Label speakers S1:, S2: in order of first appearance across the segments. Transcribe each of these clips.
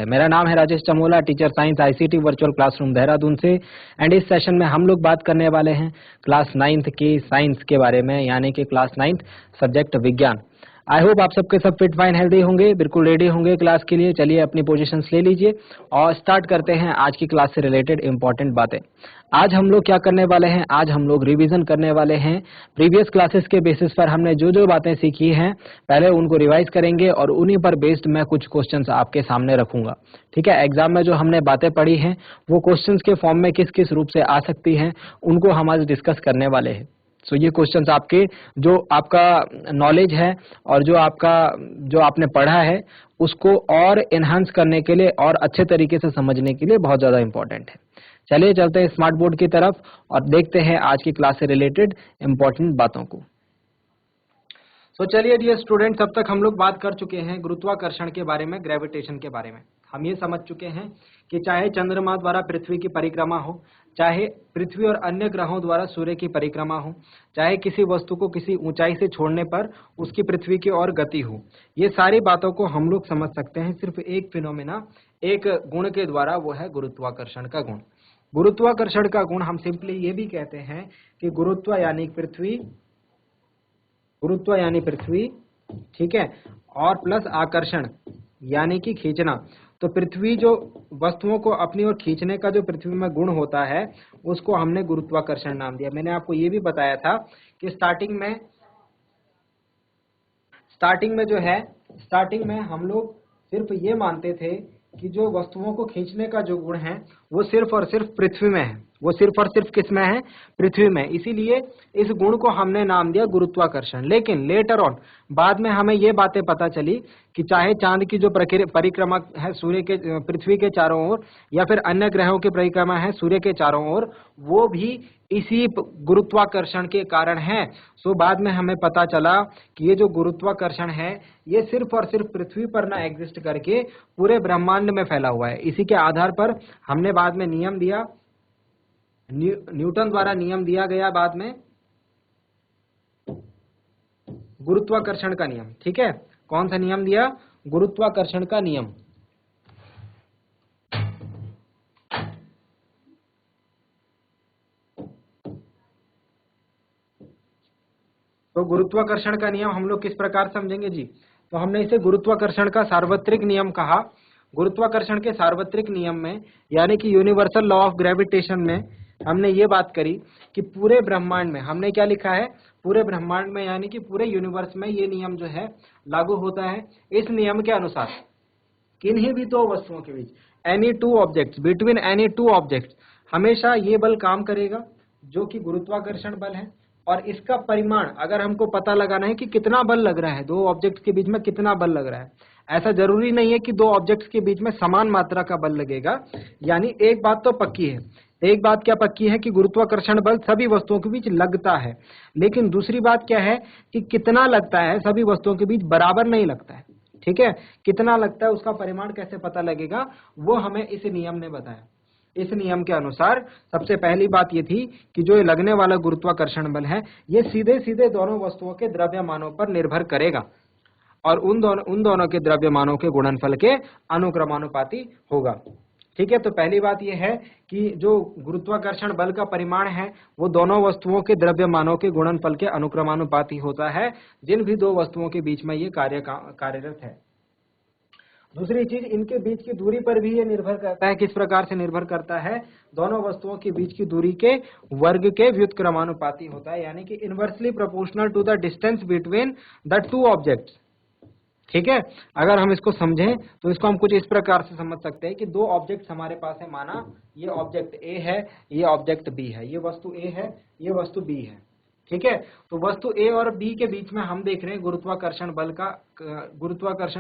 S1: मेरा नाम है Rajesh Chamola, teacher science ICT virtual classroom Dehradun से। एंड इस सेशन में हम लोग बात करने वाले हैं क्लास 9th की साइंस के बारे में, यानी कि क्लास 9th सब्जेक्ट विज्ञान। आई होप आप सबके सब फिट फाइन हेल्दी होंगे, बिल्कुल रेडी होंगे क्लास के लिए। चलिए अपनी पोजीशंस ले लीजिए और स्टार्ट करते हैं आज की क्लास से रिलेटेड इंपॉर्टेंट बातें। आज हम लोग क्या करने वाले हैं, आज हम लोग रिवीजन करने वाले हैं। प्रीवियस क्लासेस के बेसिस पर हमने जो जो बातें सीखी हैं पहले उनको रिवाइज करेंगे और उन्हीं पर बेस्ड मैं कुछ क्वेश्चंस आपके सामने रखूंगा। ठीक है, एग्जाम में जो हमने बातें पढ़ी हैं वो क्वेश्चंस के फॉर्म में किस किस रूप से आ सकती हैं उनको हम आज डिस्कस करने वाले हैं। सो ये क्वेश्चंस आपके जो आपका नॉलेज है और जो आपने पढ़ा है उसको और एनहांस करने के लिए और अच्छे तरीके से समझने के लिए बहुत ज्यादा इंपॉर्टेंट है। चलिए चलते हैं स्मार्ट बोर्ड की तरफ और देखते हैं आज की क्लास से रिलेटेड इंपॉर्टेंट बातों को। तो चलिए डियर स्टूडेंट्स, अब तक हम लोग बात कर चुके हैं गुरुत्वाकर्षण के बारे में, ग्रेविटेशन के बारे में। हम ये समझ चुके हैं कि चाहे चंद्रमा द्वारा पृथ्वी की परिक्रमा हो, चाहे पृथ्वी और अन्य ग्रहों द्वारा सूर्य की परिक्रमा हो, चाहे किसी वस्तु को किसी ऊंचाई से छोड़ने पर उसकी पृथ्वी की ओर गति हो, ये सारी बातों को हम लोग समझ सकते हैं सिर्फ एक फिनोमेना, एक गुण के द्वारा, वो है गुरुत्वाकर्षण का गुण। गुरुत्वाकर्षण का गुण हम सिंपली ये भी कहते हैं कि गुरुत्व यानी पृथ्वी, ठीक है, और प्लस आकर्षण यानी कि खींचना। तो पृथ्वी जो वस्तुओं को अपनी ओर खींचने का जो पृथ्वी में गुण होता है उसको हमने गुरुत्वाकर्षण नाम दिया। मैंने आपको ये भी बताया था कि स्टार्टिंग में हम लोग सिर्फ ये मानते थे कि जो वस्तुओं को खींचने का जो गुण है वो सिर्फ और सिर्फ पृथ्वी में है, वो सिर्फ और सिर्फ किस में है, पृथ्वी में। इसीलिए इस गुण को हमने नाम दिया गुरुत्वाकर्षण। लेकिन लेटर ऑन बाद में हमें ये बातें पता चली कि चाहे चांद की जो परिक्रमा है पृथ्वी के चारों ओर, या फिर अन्य ग्रहों की परिक्रमा है सूर्य के चारों ओर, वो भी इसी गुरुत्वाकर्षण के कारण है। सो बाद में हमें पता चला कि ये जो गुरुत्वाकर्षण है ये सिर्फ और सिर्फ पृथ्वी पर ना एग्जिस्ट करके पूरे ब्रह्मांड में फैला हुआ है। इसी के आधार पर हमने बाद में नियम दिया, न्यूटन द्वारा नियम दिया गया बाद में, गुरुत्वाकर्षण का नियम। ठीक है, कौन सा नियम दिया, गुरुत्वाकर्षण का नियम। तो गुरुत्वाकर्षण का नियम हम लोग किस प्रकार समझेंगे जी, तो हमने इसे गुरुत्वाकर्षण का सार्वत्रिक नियम कहा। गुरुत्वाकर्षण के सार्वत्रिक नियम में यानी कि यूनिवर्सल लॉ ऑफ ग्रेविटेशन में हमने ये बात करी कि पूरे ब्रह्मांड में, हमने क्या लिखा है, पूरे ब्रह्मांड में यानी कि पूरे यूनिवर्स में ये नियम जो है लागू होता है। इस नियम के अनुसार किन्हीं भी दो वस्तुओं के बीच, बिटवीन एनी टू ऑब्जेक्ट्स हमेशा ये बल काम करेगा जो कि गुरुत्वाकर्षण बल है। और इसका परिमाण अगर हमको पता लगाना है कि कितना बल लग रहा है, दो ऑब्जेक्ट्स के बीच में कितना बल लग रहा है, ऐसा जरूरी नहीं है कि दो ऑब्जेक्ट्स के बीच में समान मात्रा का बल लगेगा। यानी एक बात तो पक्की है, एक बात क्या पक्की है कि गुरुत्वाकर्षण बल सभी वस्तुओं के बीच लगता है, लेकिन दूसरी बात क्या है कि कितना लगता है, सभी वस्तुओं के बीच बराबर नहीं लगता है। ठीक है, कितना लगता है उसका परिमाण कैसे पता लगेगा, वो हमें इस नियम ने बताया। इस नियम के अनुसार सबसे पहली बात ये थी कि जो ये लगने वाला गुरुत्वाकर्षण बल है ये सीधे सीधे दोनों वस्तुओं के द्रव्यमानों पर निर्भर करेगा और उन दोनों के द्रव्यमानों के गुणनफल के अनुक्रमानुपाती होगा। ठीक है, तो पहली बात यह है कि जो गुरुत्वाकर्षण बल का परिमाण है वो दोनों वस्तुओं के द्रव्यमानों के गुणनफल के अनुक्रमानुपाती होता है, जिन भी दो वस्तुओं के बीच में ये कार्यरत है। दूसरी चीज, इनके बीच की दूरी पर भी ये निर्भर करता है। किस प्रकार से निर्भर करता है, दोनों वस्तुओं के बीच की दूरी के वर्ग के व्युत्क्रमानुपाती होता है, यानी कि inversely proportional to the distance between the two objects. ठीक है, अगर हम इसको समझें तो इसको हम कुछ इस प्रकार से समझ सकते हैं कि दो ऑब्जेक्ट्स हमारे पास है, माना ये ऑब्जेक्ट ए है, ये ऑब्जेक्ट बी है, ये वस्तु ए है, ये वस्तु बी है। ठीक है, तो वस्तु ए और बी के बीच में हम देख रहे हैं गुरुत्वाकर्षण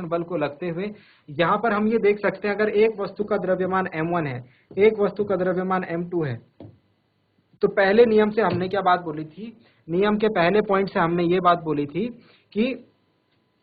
S1: बल को लगते हुए। यहाँ पर हम ये देख सकते हैं, अगर एक वस्तु का द्रव्यमान m1 है, एक वस्तु का द्रव्यमान m2 है, तो पहले नियम से हमने क्या बात बोली थी, नियम के पहले पॉइंट से हमने ये बात बोली थी कि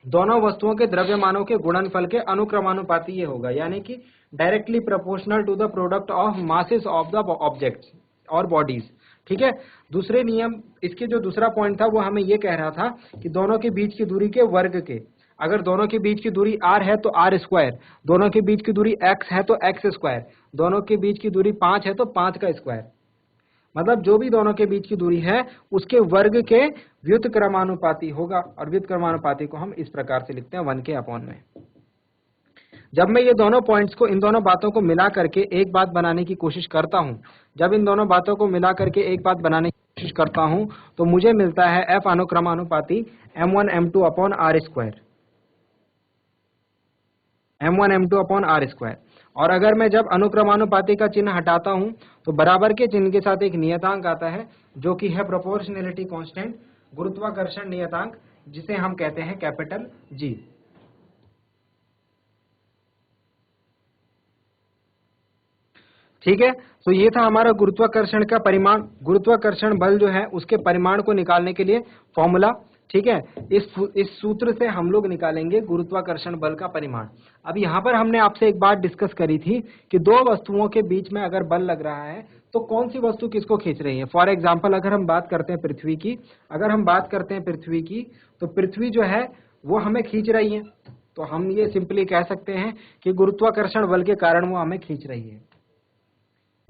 S1: दोनों वस्तुओं के द्रव्यमानों के गुणनफल के अनुक्रमानुपाती ये होगा, यानी कि directly proportional to the product of masses of the objects और बॉडीज। ठीक है, दूसरे नियम, इसके जो दूसरा पॉइंट था वो हमें ये कह रहा था कि दोनों के बीच की दूरी के वर्ग के अगर दोनों के बीच की दूरी r है तो r स्क्वायर, दोनों के बीच की दूरी x है तो x स्क्वायर, दोनों के बीच की दूरी 5 है तो 5 का स्क्वायर। मतलब जो भी दोनों के बीच की दूरी है उसके वर्ग के व्युत्क्रमानुपाती होगा, और व्युत्क्रमानुपाती को हम इस प्रकार से लिखते हैं 1 के अपॉन में। जब मैं ये दोनों पॉइंट्स को, इन दोनों बातों को मिला करके एक बात बनाने की कोशिश करता हूं, जब इन दोनों बातों को मिला करके एक बात बनाने की कोशिश करता हूं तो मुझे मिलता है f अनुक्रमानुपाती m1 m2 upon r square, m1 m2 upon r square. और अगर मैं जब अनुक्रमानुपाती का चिन्ह हटाता हूं तो बराबर के चिन्ह के साथ एक नियतांक आता है जो कि है प्रोपोर्शनैलिटी कांस्टेंट, गुरुत्वाकर्षण नियतांक, जिसे हम कहते हैं कैपिटल G। ठीक है, तो ये था हमारा गुरुत्वाकर्षण का परिमाण, गुरुत्वाकर्षण बल जो है उसके परिमाण को निकालने के लिए फॉर्मूला। ठीक है, इस सूत्र से हम लोग निकालेंगे गुरुत्वाकर्षण बल का परिमाण। अब यहाँ पर हमने आपसे एक बात डिस्कस करी थी कि दो वस्तुओं के बीच में अगर बल लग रहा है तो कौन सी वस्तु किसको खींच रही है। फॉर एग्जाम्पल अगर हम बात करते हैं पृथ्वी की, अगर हम बात करते हैं पृथ्वी की, तो पृथ्वी जो है वो हमें खींच रही है, तो हम ये सिंपली कह सकते हैं कि गुरुत्वाकर्षण बल के कारण वो हमें खींच रही है।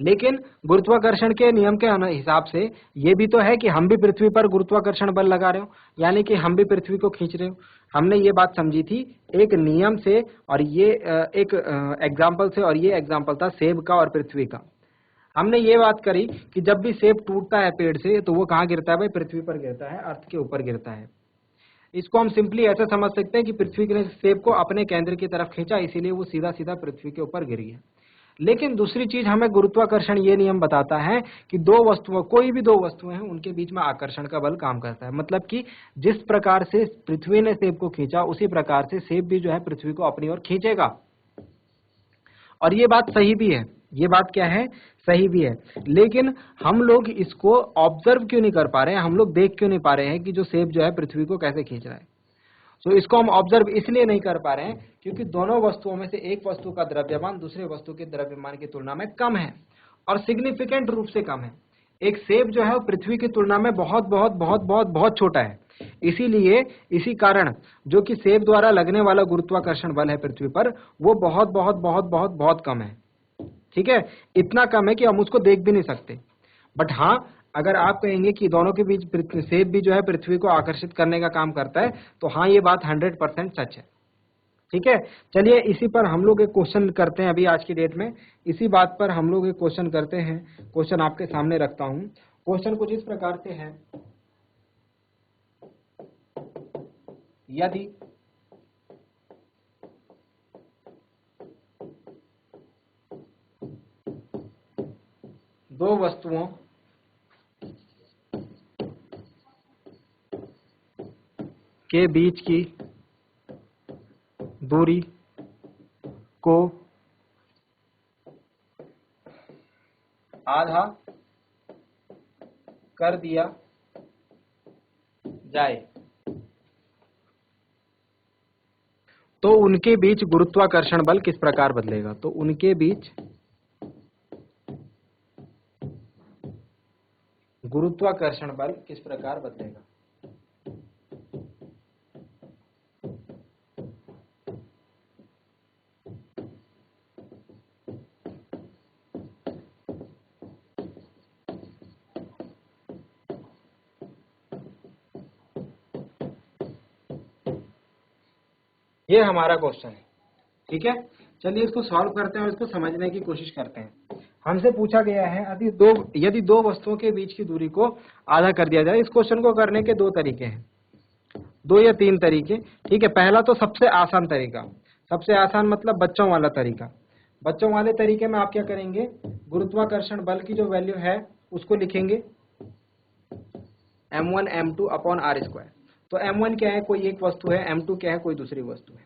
S1: लेकिन गुरुत्वाकर्षण के नियम के हिसाब से ये भी तो है कि हम भी पृथ्वी पर गुरुत्वाकर्षण बल लगा रहे हो, यानी कि हम भी पृथ्वी को खींच रहे हो। हमने ये बात समझी थी एक नियम से, और ये एक एग्जाम्पल से, और ये एग्जाम्पल था सेब का और पृथ्वी का। हमने ये बात करी कि जब भी सेब टूटता है पेड़ से तो वो कहाँ गिरता है भाई, पृथ्वी पर गिरता है, अर्थ के ऊपर गिरता है। इसको हम सिंपली ऐसे समझ सकते हैं कि पृथ्वी ने सेब को अपने केंद्र की तरफ खींचा, इसीलिए वो सीधा सीधा पृथ्वी के ऊपर गिरी है। लेकिन दूसरी चीज हमें गुरुत्वाकर्षण ये नियम बताता है कि दो वस्तुओं, कोई भी दो वस्तुएं हैं, उनके बीच में आकर्षण का बल काम करता है। मतलब कि जिस प्रकार से पृथ्वी ने सेब को खींचा उसी प्रकार से सेब भी जो है पृथ्वी को अपनी ओर खींचेगा। और ये बात सही भी है, ये बात क्या है, सही भी है। लेकिन हम लोग इसको ऑब्जर्व क्यों नहीं कर पा रहे हैं, हम लोग देख क्यों नहीं पा रहे हैं कि जो सेब जो है पृथ्वी को कैसे खींच रहा है। तो इसको हम ऑब्जर्व इसलिए नहीं कर पा रहे हैं क्योंकि दोनों वस्तुओं में से एक वस्तु का द्रव्यमान दूसरे वस्तु के द्रव्यमान की तुलना में कम है, और सिग्निफिकेंट रूप से कम है। एक सेब जो है वो पृथ्वी की तुलना में बहुत बहुत बहुत बहुत बहुत छोटा है। इसीलिए इसी कारण जो कि सेब द्वारा लगने वाला गुरुत्वाकर्षण बल है पृथ्वी पर, वो बहुत बहुत बहुत बहुत बहुत कम है। ठीक है, इतना कम है कि हम उसको देख भी नहीं सकते। बट हाँ, अगर आप कहेंगे कि दोनों के बीच सेब भी जो है पृथ्वी को आकर्षित करने का काम करता है, तो हाँ ये बात 100% सच है। ठीक है, चलिए इसी पर हम लोग एक क्वेश्चन करते हैं। अभी आज की डेट में इसी बात पर हम लोग एक क्वेश्चन करते हैं। क्वेश्चन आपके सामने रखता हूं। क्वेश्चन कुछ इस प्रकार से है, यदि दो वस्तुओं के बीच की दूरी को आधा कर दिया जाए तो उनके बीच गुरुत्वाकर्षण बल किस प्रकार बदलेगा। तो उनके बीच गुरुत्वाकर्षण बल किस प्रकार बदलेगा। ये हमारा क्वेश्चन है। ठीक है, चलिए इसको सॉल्व करते हैं और इसको समझने की कोशिश करते हैं। हमसे पूछा गया है यदि दो वस्तुओं के बीच की दूरी को आधा कर दिया जाए। इस क्वेश्चन को करने के दो तरीके हैं, दो या तीन तरीके। ठीक है, पहला तो सबसे आसान तरीका, सबसे आसान मतलब बच्चों वाला तरीका। बच्चों वाले तरीके में आप क्या करेंगे, गुरुत्वाकर्षण बल की जो वैल्यू है उसको लिखेंगे m1 m2 upon r square. तो m1 क्या है, कोई एक वस्तु है, m2 क्या है, कोई दूसरी वस्तु है।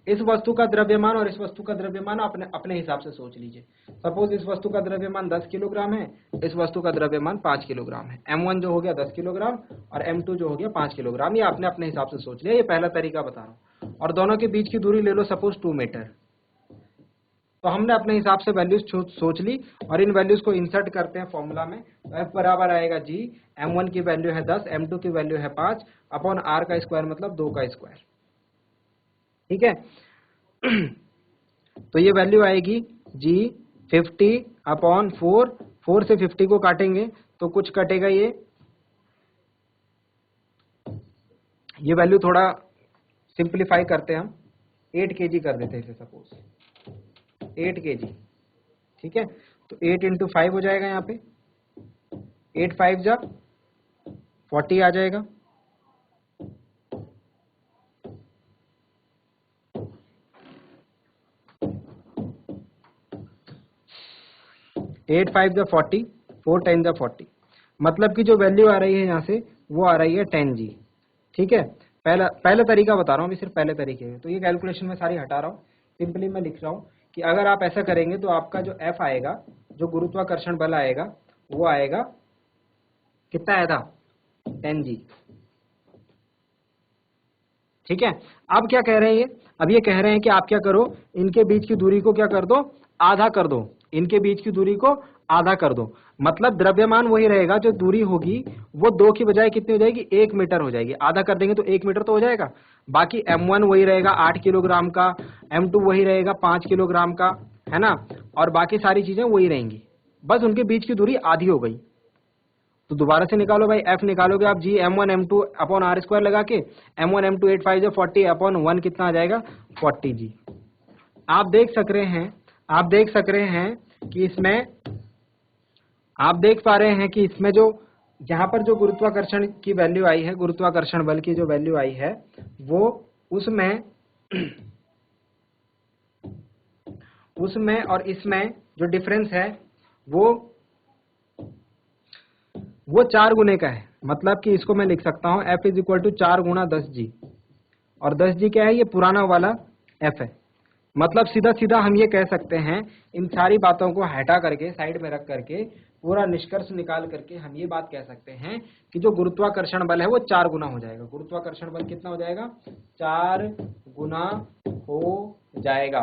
S1: इस वस्तु का द्रव्यमान और इस वस्तु का द्रव्यमान अपने हिसाब से सोच लीजिए। सपोज इस वस्तु का द्रव्यमान 10 किलोग्राम है, इस वस्तु का द्रव्यमान 5 किलोग्राम है। m1 जो हो गया 10 किलोग्राम और m2 जो हो गया 5 किलोग्राम। ये आपने अपने हिसाब से सोच लिया, ये पहला तरीका बता रहा हूँ। और दोनों के बीच की दूरी ले लो सपोज 2 मीटर। तो हमने अपने हिसाब से वैल्यूज सोच ली और इन वैल्यूज को इंसर्ट करते हैं फॉर्मूला में। तो F बराबर आएगा G, m1 की वैल्यू है 10, m2 की वैल्यू है 5 अपॉन r का स्क्वायर मतलब 2 का स्क्वायर। ठीक है। तो ये वैल्यू आएगी जी 50/4, 4 से 50 को काटेंगे तो कुछ कटेगा, ये वैल्यू थोड़ा सिंप्लीफाई करते हैं हम, 8 kg कर देते हैं इसे, सपोज 8 kg। ठीक है, तो 8 × 5 हो जाएगा, यहाँ पे 8 5 जा 40 आ जाएगा। 8 5 जा 40, 4 10 जा 40, मतलब कि जो वैल्यू आ रही है यहाँ से वो आ रही है 10G। ठीक है, पहला तरीका बता रहा हूँ अभी, सिर्फ पहले तरीके में। तो ये कैलकुलेशन में सारी हटा रहा हूँ, सिंपली मैं लिख रहा हूँ कि अगर आप ऐसा करेंगे तो आपका जो F आएगा, जो गुरुत्वाकर्षण बल आएगा, वो आएगा कितना आया था, 10G। ठीक है, अब क्या कह रहे हैं ये, अब ये कह रहे हैं कि आप क्या करो, इनके बीच की दूरी को क्या कर दो, आधा कर दो, इनके बीच की दूरी को आधा कर दो। मतलब द्रव्यमान वही रहेगा, जो दूरी होगी वो 2 की बजाय कितनी हो जाएगी, 1 मीटर हो जाएगी। आधा कर देंगे तो 1 मीटर तो हो जाएगा। बाकी M1 वही रहेगा 8 किलोग्राम का, M2 वही रहेगा 5 किलोग्राम का, है ना, और बाकी सारी चीजें वही रहेंगी, बस उनके बीच की दूरी आधी हो गई। तो दोबारा से निकालो भाई, F निकालोगे आप जी M1 M2 अपॉन R² लगा के, M1 M2 8 5 40 अपॉन 1 कितना आ जाएगा, 40G। आप देख सक रहे हैं कि इसमें, आप देख पा रहे हैं कि इसमें जो यहाँ पर जो गुरुत्वाकर्षण की वैल्यू आई है, गुरुत्वाकर्षण बल की जो वैल्यू आई है, वो उसमें और इसमें जो डिफरेंस है वो 4 गुने का है। मतलब कि इसको मैं लिख सकता हूं F = 4 × 10G, और 10G क्या है, ये पुराना वाला F है। मतलब सीधा सीधा हम ये कह सकते हैं, इन सारी बातों को हटा करके साइड में रख करके पूरा निष्कर्ष निकाल करके हम ये बात कह सकते हैं कि जो गुरुत्वाकर्षण बल है वो 4 गुना हो जाएगा। गुरुत्वाकर्षण बल कितना हो जाएगा, 4 गुना हो जाएगा।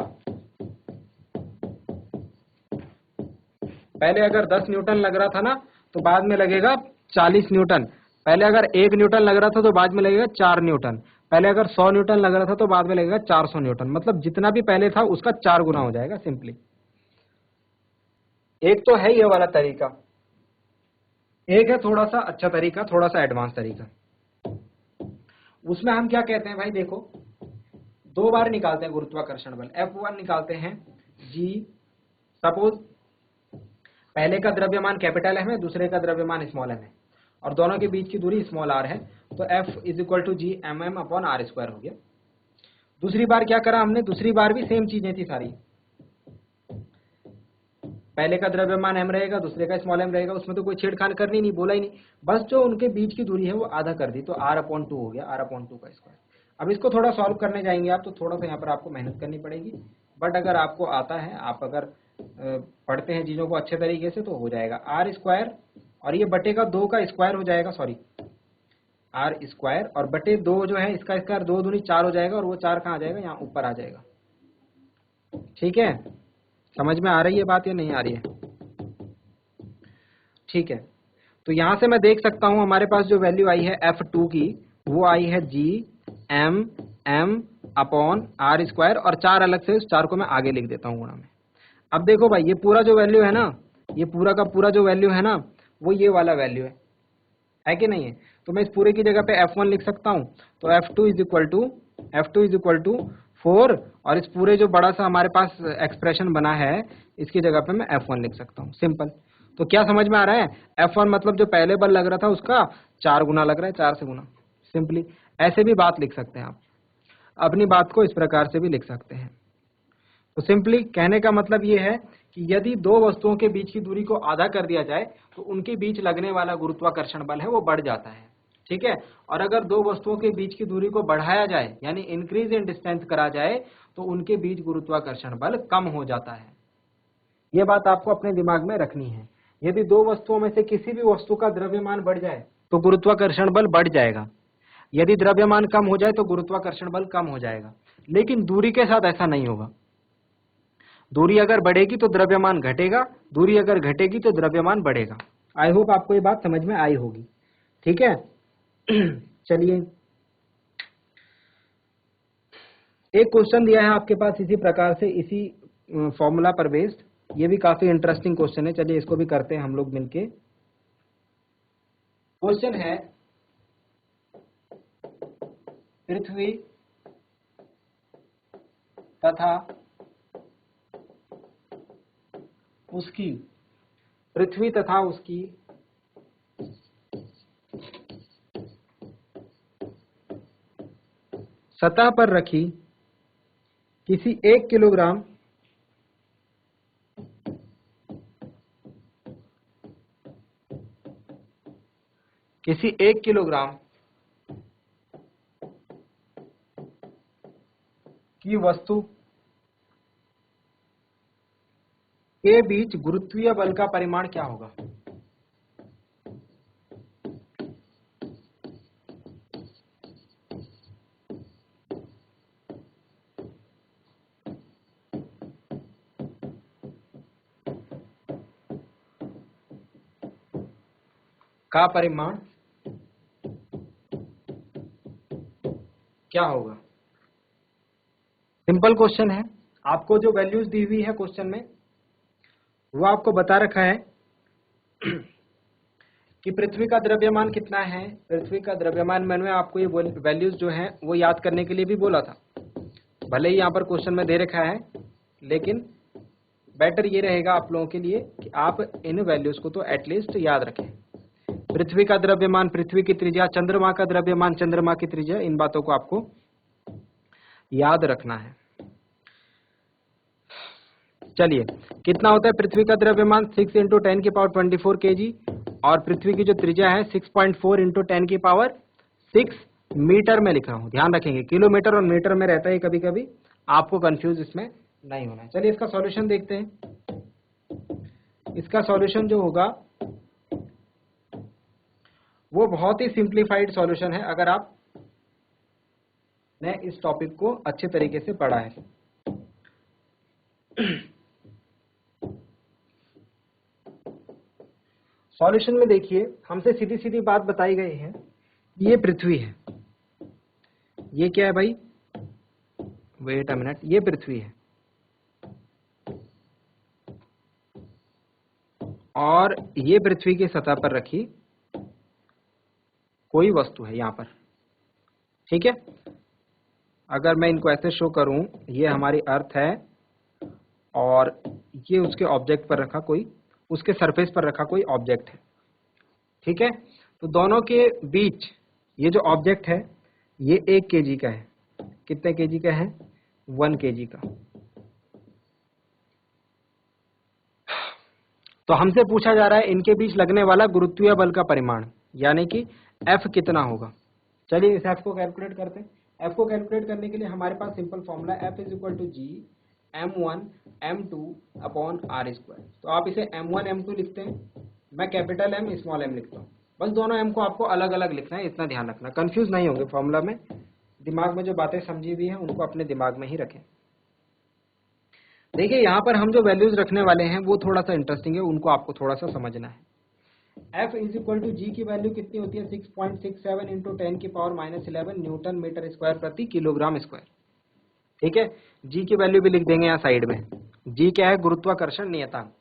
S1: पहले अगर 10 न्यूटन लग रहा था ना, तो बाद में लगेगा 40 न्यूटन। पहले अगर 1 न्यूटन लग रहा था तो बाद में लगेगा 4 न्यूटन। पहले अगर 100 न्यूटन लग रहा था तो बाद में लगेगा 400 न्यूटन। मतलब जितना भी पहले था उसका 4 गुना हो जाएगा सिंपली। एक तो है ये वाला तरीका, एक है थोड़ा सा अच्छा तरीका, थोड़ा सा एडवांस तरीका। उसमें हम क्या कहते हैं भाई, देखो 2 बार निकालते हैं गुरुत्वाकर्षण बल। F1 निकालते हैं G, सपोज पहले का द्रव्यमान कैपिटल M है, दूसरे का द्रव्यमान स्मॉल m है, और दोनों के बीच की दूरी स्मॉल r है, तो F = G mm/r² हो गया। दूसरी बार क्या करा हमने, दूसरी बार भी सेम चीजें थी सारी। पहले का द्रव्यमान m रहेगा, दूसरे का स्मॉल m रहेगा, उसमें तो कोई छेड़खान करनी नहीं, बोला ही नहीं, बस जो उनके बीच की दूरी है वो आधा कर दी, तो r/2 हो गया, r/2 का स्क्वायर। अब इसको थोड़ा सॉल्व करने जाएंगे आप, तो थोड़ा सा यहाँ पर आपको मेहनत करनी पड़ेगी, बट अगर आपको आता है, आप अगर पढ़ते हैं चीजों को अच्छे तरीके से, तो हो जाएगा r² और ये बटे का 2 का स्क्वायर हो जाएगा, सॉरी r² और बटे 2 जो है इसका स्क्वायर, 2 दूनी 4 हो जाएगा, और वो 4 कहाँ आ जाएगा, यहाँ ऊपर आ जाएगा। ठीक है, समझ में आ रही है बात या नहीं आ रही है? ठीक है, तो यहां से मैं देख सकता हूं हमारे पास जो वैल्यू आई है F2 की, वो आई है G m/r², और 4 अलग से, उस 4 को मैं आगे लिख देता हूं गुणा में। अब देखो भाई, ये पूरा जो वैल्यू है ना, ये पूरा का पूरा जो वैल्यू है ना, वो ये वाला वैल्यू है कि नहीं है? तो मैं इस पूरे की जगह पे F1 लिख सकता हूं, तो F2 = 4, और इस पूरे जो बड़ा सा हमारे पास एक्सप्रेशन बना है, इसकी जगह पे मैं F1 लिख सकता हूं, सिंपल। तो क्या समझ में आ रहा है, F1 मतलब जो पहले बल लग रहा था उसका 4 गुना लग रहा है, 4 से गुना। सिंपली ऐसे भी बात लिख सकते हैं आप, अपनी बात को इस प्रकार से भी लिख सकते हैं। तो सिंपली कहने का मतलब ये है कि यदि 2 वस्तुओं के बीच की दूरी को आधा कर दिया जाए, तो उनके बीच लगने वाला गुरुत्वाकर्षण बल है वो बढ़ जाता है। ठीक है, और अगर 2 वस्तुओं के बीच की दूरी को बढ़ाया जाए, यानी इंक्रीज इन डिस्टेंस करा जाए, तो उनके बीच गुरुत्वाकर्षण बल कम हो जाता है। यह बात आपको अपने दिमाग में रखनी है। यदि 2 वस्तुओं में से किसी भी वस्तु का द्रव्यमान बढ़ जाए तो गुरुत्वाकर्षण बल बढ़ जाएगा, यदि द्रव्यमान कम हो जाए तो गुरुत्वाकर्षण बल कम हो जाएगा। लेकिन दूरी के साथ ऐसा नहीं होगा। दूरी अगर बढ़ेगी तो द्रव्यमान घटेगा, दूरी अगर घटेगी तो द्रव्यमान बढ़ेगा। आई होप आपको ये बात समझ में आई होगी। ठीक है, चलिए एक क्वेश्चन दिया है आपके पास इसी प्रकार से, इसी फॉर्मूला पर बेस्ड, ये भी काफी इंटरेस्टिंग क्वेश्चन है। चलिए इसको भी करते हैं हम लोग मिलके। क्वेश्चन है पृथ्वी तथा उसकी सतह पर रखी किसी 1 किलोग्राम की वस्तु के बीच गुरुत्वीय बल का परिमाण क्या होगा? का परिमाण क्या होगा? सिंपल क्वेश्चन है। आपको जो वैल्यूज दी हुई है क्वेश्चन में वो आपको बता रखा है कि पृथ्वी का द्रव्यमान कितना है। पृथ्वी का द्रव्यमान मैंने आपको ये वैल्यूज जो है वो याद करने के लिए भी बोला था। भले ही यहाँ पर क्वेश्चन में दे रखा है, लेकिन बेटर ये रहेगा आप लोगों के लिए कि आप इन वैल्यूज को तो एटलीस्ट याद रखें। पृथ्वी का द्रव्यमान, पृथ्वी की त्रिज्या, चंद्रमा का द्रव्यमान, चंद्रमा की त्रिज्या, इन बातों को आपको याद रखना है। चलिए, कितना होता है पृथ्वी का द्रव्यमान? 6 × 10⁻24 kg, और पृथ्वी की जो त्रिज्या है 6.4 × 10⁻6 मीटर में लिखा हूं। ध्यान रखेंगे किलोमीटर और मीटर में रहता है कभी कभी, आपको कंफ्यूज इसमें नहीं होना है। चलिए इसका सॉल्यूशन देखते हैं। इसका सॉल्यूशन जो होगा वो बहुत ही सिंप्लीफाइड सॉल्यूशन है, अगर आप ने इस टॉपिक को अच्छे तरीके से पढ़ा है। सॉल्यूशन में देखिए, हमसे सीधी सीधी बात बताई गई है। ये पृथ्वी है, ये क्या है भाई? वेट अ मिनट, ये पृथ्वी है और ये पृथ्वी की सतह पर रखी कोई वस्तु है यहां पर, ठीक है। अगर मैं इनको ऐसे शो करूं, ये हमारी अर्थ है और ये उसके ऑब्जेक्ट पर रखा कोई, उसके सरफेस पर रखा कोई ऑब्जेक्ट है, ठीक है। तो दोनों के बीच ये जो ऑब्जेक्ट है ये 1 kg का है। कितने kg का है? 1 kg का। तो हमसे पूछा जा रहा है इनके बीच लगने वाला गुरुत्वीय बल का परिमाण, यानी कि F कितना होगा। चलिए इस F को कैलकुलेट करते हैं। F को कैलकुलेट करने के लिए हमारे पास simple formula F = G m1 m2/r²। तो आप इसे m1 m2 लिखते हैं, मैं कैपिटल M स्मॉल m लिखता हूँ। बस दोनों m को आपको अलग अलग लिखना है, इतना ध्यान रखना, कंफ्यूज नहीं होंगे फॉर्मूला में। दिमाग में जो बातें समझी हुई हैं उनको अपने दिमाग में ही रखें। देखिए यहाँ पर हम जो वैल्यूज रखने वाले हैं वो थोड़ा सा इंटरेस्टिंग है, उनको आपको थोड़ा सा समझना है। F = G की वैल्यू कितनी होती है? 6.67 × 10⁻11 न्यूटन मीटर स्क्वायर प्रति किलोग्राम स्क्वायर, ठीक है। G की वैल्यू भी लिख देंगे यहाँ साइड में। G क्या है? गुरुत्वाकर्षण नियतांक।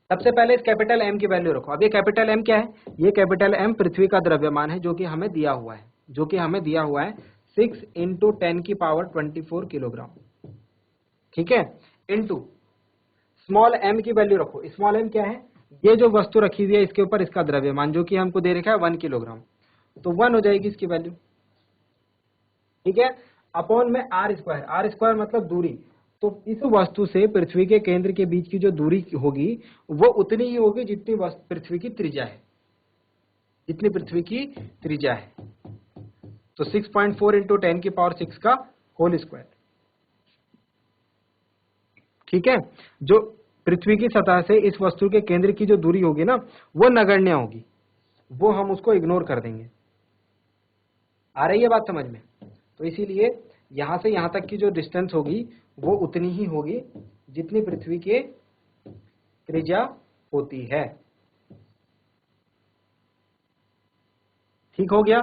S1: सबसे पहले इस कैपिटल M की वैल्यू रखो। अब ये कैपिटल M क्या है? ये कैपिटल M पृथ्वी का द्रव्यमान है जो कि हमें दिया हुआ है, 6 × 10⁻24 किलोग्राम, ठीक है। इनटू स्मॉल m की वैल्यू रखो। स्मॉल m क्या है? ये जो वस्तु रखी हुई है इसके ऊपर इसका द्रव्यमान, जो कि हमको दे रखा है 1 किलोग्राम, तो 1 हो जाएगी इसकी वैल्यू, ठीक है। अपॉन में r² मतलब दूरी। तो इस वस्तु से पृथ्वी के केंद्र के बीच की जो दूरी होगी वो उतनी ही होगी जितनी पृथ्वी की त्रिज्या है, जितनी पृथ्वी की त्रिज्या है। तो 6.4 × 10⁻6 का होल स्क्वायर, ठीक है। जो पृथ्वी की सतह से इस वस्तु के केंद्र की जो दूरी होगी ना वो नगण्य होगी, वो हम उसको इग्नोर कर देंगे। आ रही है बात समझ में? तो इसीलिए यहां से यहां तक की जो डिस्टेंस होगी वो उतनी ही होगी जितनी पृथ्वी के त्रिज्या होती है, ठीक हो गया।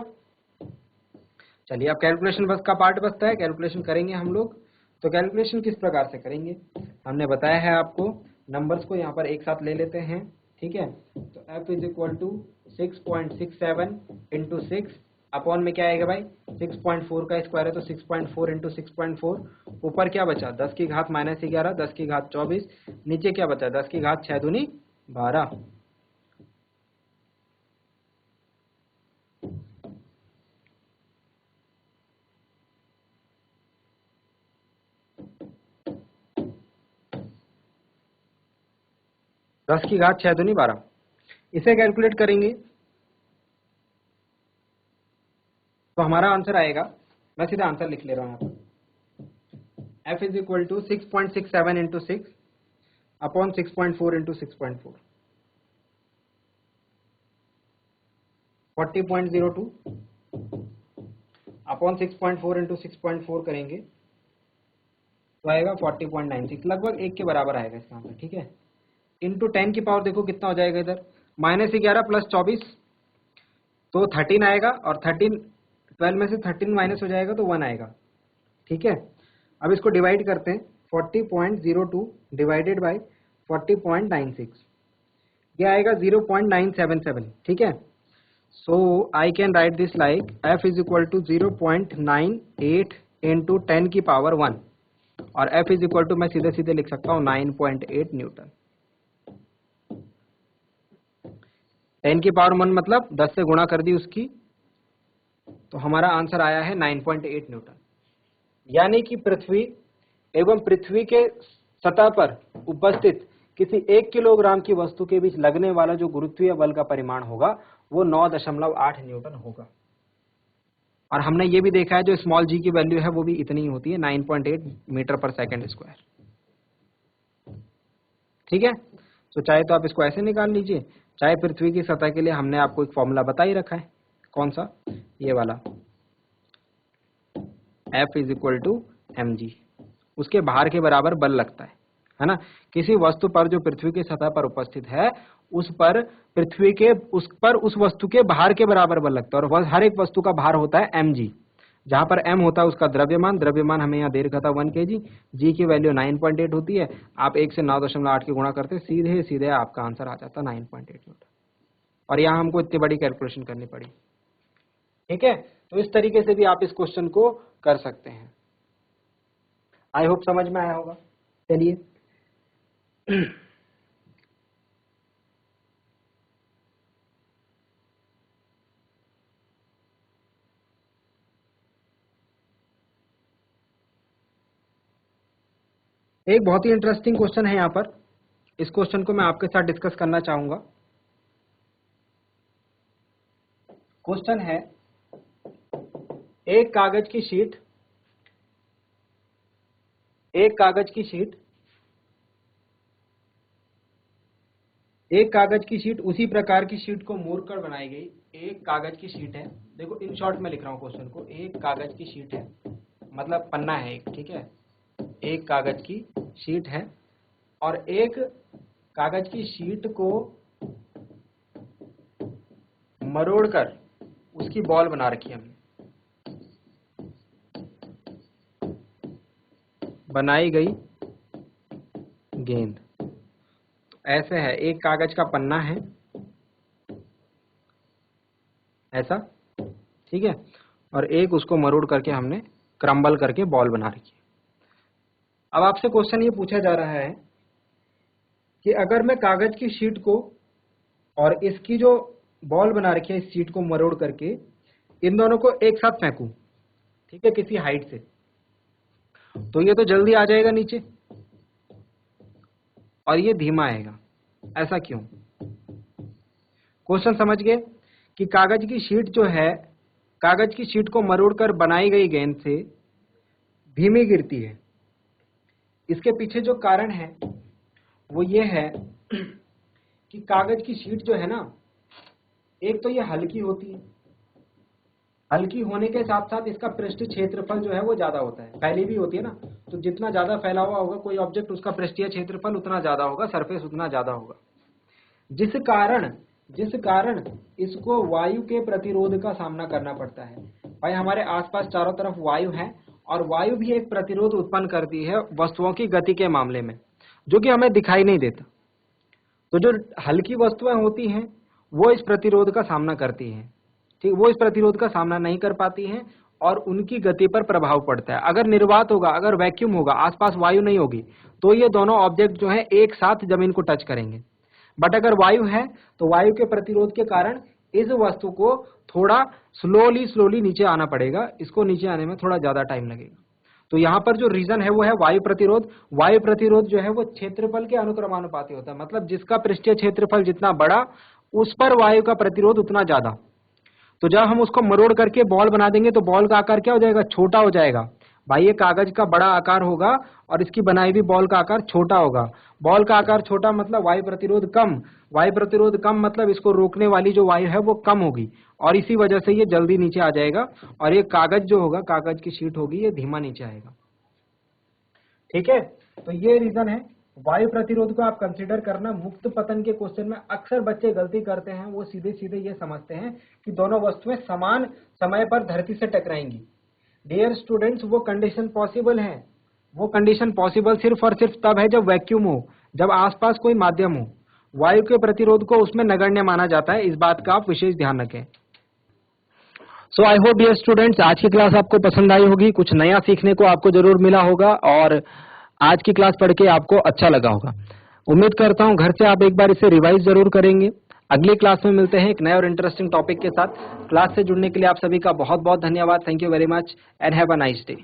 S1: चलिए अब कैलकुलेशन बस का पार्ट बचता है, कैलकुलेशन करेंगे हम लोग। तो कैलकुलेशन किस प्रकार से करेंगे, हमने बताया है आपको। नंबर्स को यहाँ पर एक साथ ले लेते हैं, ठीक है। तो f is equal to 6.67 into 6 upon में क्या आएगा भाई, 6.4 का स्क्वायर है तो 6.4 इंटू 6.4, ऊपर क्या बचा 10 की घात -11, 10 की घात 24, नीचे क्या बचा 10 की घात 6 दूनी 12। 10 की घात 6 दूनी 12, इसे कैलकुलेट करेंगे तो हमारा आंसर आएगा, मैं सीधा आंसर लिख ले रहा हूं यहाँ पर। f is equal to 6.67 into 6 upon 6.4 into 6.4, 40.02 upon 6.4 into 6.4 करेंगे तो आएगा 40.96, लगभग 1 के बराबर आएगा इसका आंसर, ठीक है। इंटू 10 की पावर देखो कितना हो जाएगा, इधर -11 प्लस 24 तो 13 आएगा, और 12 में से 13 माइनस हो जाएगा तो 1 आएगा, ठीक है। अब इसको डिवाइड करते हैं, 40.02 डिवाइडेड बाय 40.96, ये आएगा 0.977, ठीक है। So I can write this like f is equal to 0.98 into 10 की पावर 1, और f इज इक्वल टू मैं सीधे सीधे लिख सकता हूँ 9.8 न्यूटन। 10 की पावर 1 मतलब 10 से गुणा कर दी उसकी, तो हमारा आंसर आया है 9.8 न्यूटन। यानी कि पृथ्वी एवं पृथ्वी के सतह पर उपस्थित किसी 1 किलोग्राम की वस्तु के बीच लगने वाला जो गुरुत्वीय बल का परिमाण होगा वो 9.8 न्यूटन होगा। और हमने ये भी देखा है जो स्मॉल जी की वैल्यू है वो भी इतनी ही होती है, 9.8 मीटर पर सेकंड स्क्वायर, ठीक है। तो चाहे तो आप इसको ऐसे निकाल लीजिए, चाहे पृथ्वी की सतह के लिए हमने आपको एक फॉर्मूला बता ही रखा है, कौन सा, ये वाला, F is equal to mg, उसके भार के बराबर बल लगता है ना। किसी वस्तु पर जो पृथ्वी की सतह पर उपस्थित है उस पर उस वस्तु के भार के बराबर बल लगता है, और हर एक वस्तु का भार होता है mg, जहां पर m होता है उसका द्रव्यमान हमें यहाँ दे रखा था 1 kg, g की वैल्यू 9.8 होती है, आप 1 से 9.8 की गुणा करते सीधे सीधे आपका आंसर आ जाता 9.8 न्यूटन। और यहाँ हमको इतनी बड़ी कैलकुलेशन करनी पड़ी, ठीक है। तो इस तरीके से भी आप इस क्वेश्चन को कर सकते हैं। आई होप समझ में आया होगा। चलिए एक बहुत ही इंटरेस्टिंग क्वेश्चन है यहाँ पर, इस क्वेश्चन को मैं आपके साथ डिस्कस करना चाहूंगा। क्वेश्चन है, एक कागज की शीट एक कागज की शीट उसी प्रकार की शीट को मोड़कर बनाई गई। एक कागज की शीट है, देखो इन शॉर्ट में लिख रहा हूं क्वेश्चन को, एक कागज की शीट है मतलब पन्ना है एक, ठीक है। एक कागज की शीट है और एक कागज की शीट को मरोड़कर उसकी बॉल बना रखी है हमने, बनाई गई गेंद। ऐसे है, एक कागज का पन्ना है ऐसा, ठीक है, और एक उसको मरोड़ करके हमने क्रम्बल करके बॉल बना रखी है। अब आपसे क्वेश्चन ये पूछा जा रहा है कि अगर मैं कागज की शीट को और इसकी जो बॉल बना रखी है इस शीट को मरोड़ करके इन दोनों को एक साथ फेंकूं, ठीक है, किसी हाइट से, तो ये तो जल्दी आ जाएगा नीचे और ये धीमा आएगा। ऐसा क्यों? क्वेश्चन समझ गए कि कागज की शीट जो है, कागज की शीट को मरोड़कर बनाई गई गेंद से धीमी गिरती है। इसके पीछे जो कारण है वो ये है कि कागज की शीट जो है ना, एक तो ये हल्की होती है, हल्की होने के साथ साथ इसका पृष्ठीय क्षेत्रफल जो है वो ज्यादा होता है, फैली भी होती है ना, तो जितना ज्यादा फैला हुआ होगा कोई ऑब्जेक्ट उसका पृष्ठीय क्षेत्रफल उतना ज्यादा होगा, सरफेस उतना ज्यादा होगा, जिस कारण इसको वायु के प्रतिरोध का सामना करना पड़ता है। भाई हमारे आसपास चारों तरफ वायु है और वायु भी एक प्रतिरोध उत्पन्न करती है वस्तुओं की गति के मामले में, जो कि हमें दिखाई नहीं देता। तो जो हल्की वस्तुएं होती हैं वो इस प्रतिरोध का सामना करती हैं, ठीक, वो इस प्रतिरोध का सामना नहीं कर पाती हैं और उनकी गति पर प्रभाव पड़ता है। अगर निर्वात होगा, अगर वैक्यूम होगा, आसपास वायु नहीं होगी, तो ये दोनों ऑब्जेक्ट जो है एक साथ जमीन को टच करेंगे। बट अगर वायु है तो वायु के प्रतिरोध के कारण इस वस्तु को थोड़ा स्लोली नीचे आना पड़ेगा, इसको नीचे आने में थोड़ा ज्यादा टाइम लगेगा। तो यहाँ पर जो रीजन है वो है वायु प्रतिरोध। वायु प्रतिरोध जो है वो क्षेत्रफल के अनुक्रमानुपाती होता है, मतलब जिसका पृष्ठीय क्षेत्रफल जितना बड़ा उस पर वायु का प्रतिरोध उतना ज्यादा। तो जब हम उसको मरोड़ करके बॉल बना देंगे तो बॉल का आकार क्या हो जाएगा, छोटा हो जाएगा। भाई ये कागज का बड़ा आकार होगा और इसकी बनाई हुई बॉल का आकार छोटा होगा। बॉल का आकार छोटा मतलब वायु प्रतिरोध कम, वायु प्रतिरोध कम मतलब इसको रोकने वाली जो वायु है वो कम होगी और इसी वजह से ये जल्दी नीचे आ जाएगा और ये कागज जो होगा, कागज की शीट होगी, ये धीमा नीचे आएगा। ठीक है, तो ये रीजन है। वायु प्रतिरोध को आप कंसीडर करना। मुक्त पतन के क्वेश्चन में अक्सर बच्चे गलती करते हैं, वो सीधे सीधे ये समझते हैं कि दोनों वस्तुएं समान समय पर धरती से टकराएंगी। डियर स्टूडेंट्स, वो कंडीशन पॉसिबल है, वो कंडीशन पॉसिबल सिर्फ और सिर्फ तब है जब वैक्यूम हो, जब आसपास कोई माध्यम हो। वायु के प्रतिरोध को उसमें नगण्य माना जाता है, इस बात का आप विशेष ध्यान रखें। सो आई होप डियर स्टूडेंट्स आज की क्लास आपको पसंद आई होगी, कुछ नया सीखने को आपको जरूर मिला होगा और आज की क्लास पढ़ के आपको अच्छा लगा होगा। उम्मीद करता हूं घर से आप एक बार इसे रिवाइज जरूर करेंगे। अगली क्लास में मिलते हैं एक नए और इंटरेस्टिंग टॉपिक के साथ। क्लास से जुड़ने के लिए आप सभी का बहुत बहुत धन्यवाद। Thank you very much and have a nice day.